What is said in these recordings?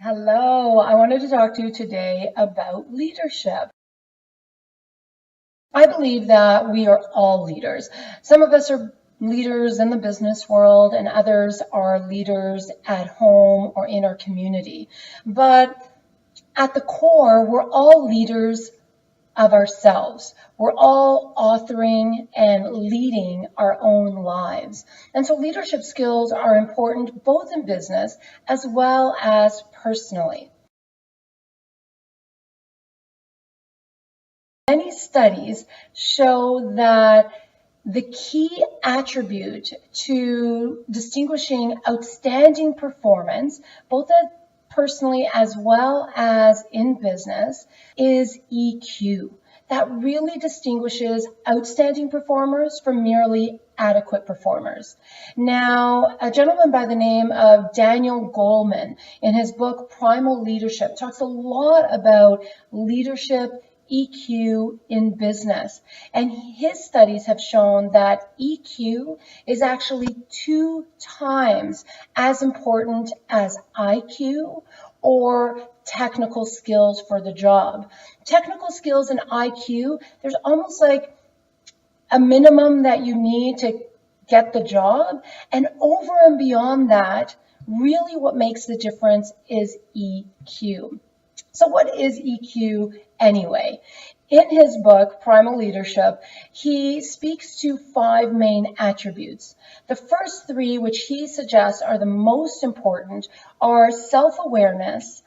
Hello, I wanted to talk to you today about leadership. I believe that we are all leaders. Some of us are leaders in the business world, and others are leaders at home or in our community. But at the core, we're all leaders of ourselves. We're all authoring and leading our own lives. And so leadership skills are important both in business as well as personally. Many studies show that the key attribute to distinguishing outstanding performance, both personally as well as in business, is EQ. That really distinguishes outstanding performers from merely adequate performers. Now, a gentleman by the name of Daniel Goleman, in his book Primal Leadership, talks a lot about leadership EQ in business. And his studies have shown that EQ is actually 2 times as important as IQ or technical skills for the job. Technical skills and IQ, there's almost like a minimum that you need to get the job. And over and beyond that, really what makes the difference is EQ. So what is EQ anyway? In his book, Primal Leadership, he speaks to 5 main attributes. The first 3, which he suggests are the most important, are self-awareness,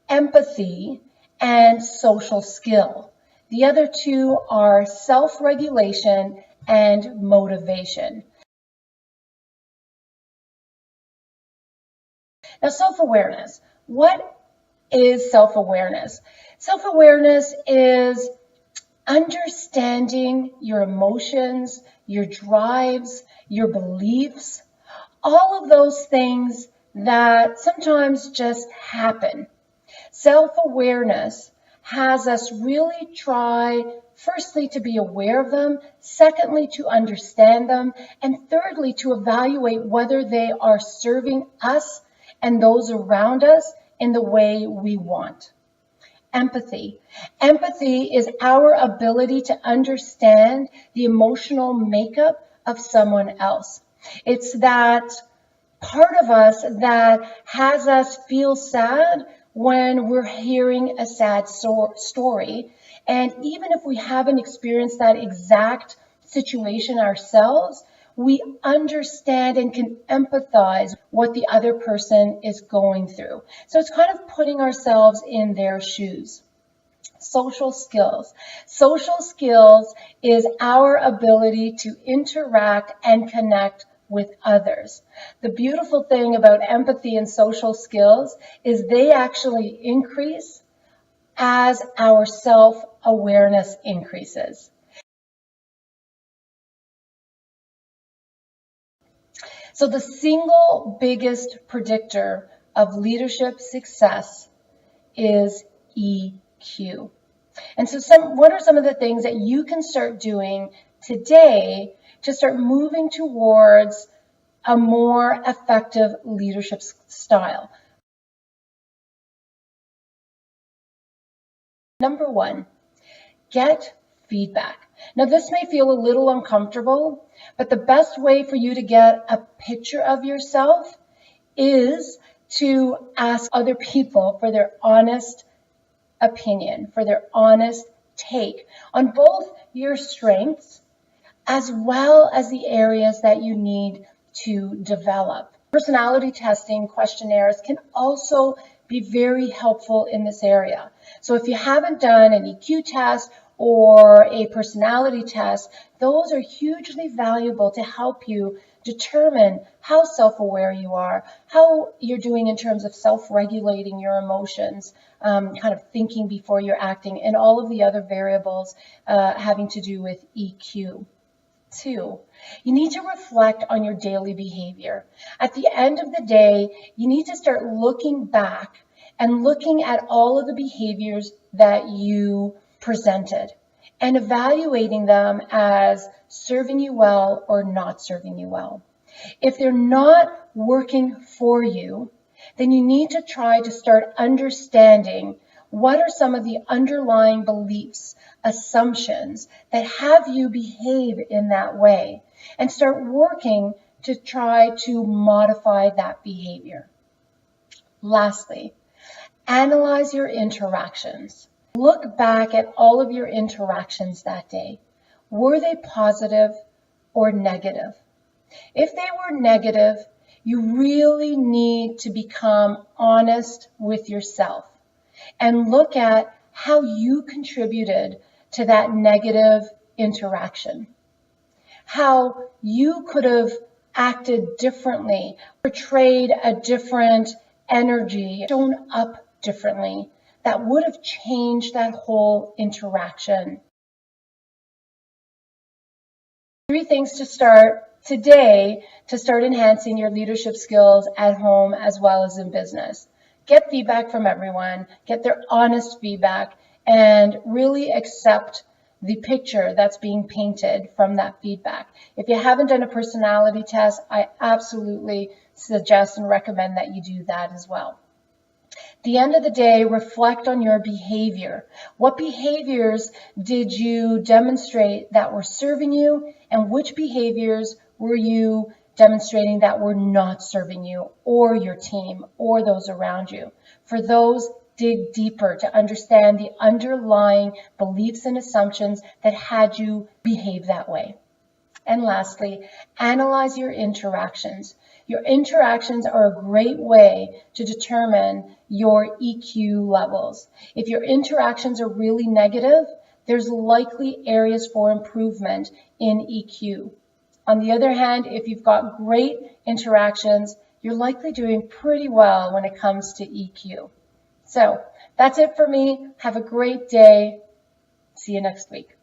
empathy, and social skill. The other 2 are self-regulation and motivation. Now, self-awareness. What is self-awareness? Self-awareness is understanding your emotions, your drives, your beliefs, all of those things that sometimes just happen. Self-awareness has us really try, firstly, to be aware of them, secondly, to understand them, and thirdly, to evaluate whether they are serving us and those around us in the way we want. Empathy. Empathy is our ability to understand the emotional makeup of someone else. It's that part of us that has us feel sad when we're hearing a sad story. And even if we haven't experienced that exact situation ourselves, we understand and can empathize what the other person is going through. So it's kind of putting ourselves in their shoes. Social skills. Social skills is our ability to interact and connect with others. The beautiful thing about empathy and social skills is they actually increase as our self-awareness increases. So the single biggest predictor of leadership success is EQ. And so what are some of the things that you can start doing today to start moving towards a more effective leadership style? Number 1, get feedback. Now, this may feel a little uncomfortable, but the best way for you to get a picture of yourself is to ask other people for their honest opinion, for their honest take on both your strengths as well as the areas that you need to develop. Personality testing questionnaires can also be very helpful in this area. So if you haven't done an EQ test or a personality test, those are hugely valuable to help you determine how self-aware you are, how you're doing in terms of self-regulating your emotions, kind of thinking before you're acting, and all of the other variables having to do with EQ. 2, you need to reflect on your daily behavior. At the end of the day, you need to start looking back and looking at all of the behaviors that you presented and evaluating them as serving you well or not serving you well. If they're not working for you, then you need to try to start understanding what are some of the underlying beliefs, assumptions that have you behave in that way, and start working to try to modify that behavior. Lastly, analyze your interactions. Look back at all of your interactions that day. Were they positive or negative? If they were negative, you really need to become honest with yourself and look at how you contributed to that negative interaction, how you could have acted differently, portrayed a different energy, shown up differently, that would have changed that whole interaction. 3 things to start today to start enhancing your leadership skills at home as well as in business. Get feedback from everyone, get their honest feedback, and really accept the picture that's being painted from that feedback. If you haven't done a personality test, I absolutely suggest and recommend that you do that as well. At the end of the day, reflect on your behavior. What behaviors did you demonstrate that were serving you, and which behaviors were you demonstrating that were not serving you or your team or those around you? For those, dig deeper to understand the underlying beliefs and assumptions that had you behave that way. And lastly, analyze your interactions. Your interactions are a great way to determine your EQ levels. If your interactions are really negative, there's likely areas for improvement in EQ. On the other hand, if you've got great interactions, you're likely doing pretty well when it comes to EQ. So that's it for me. Have a great day. See you next week.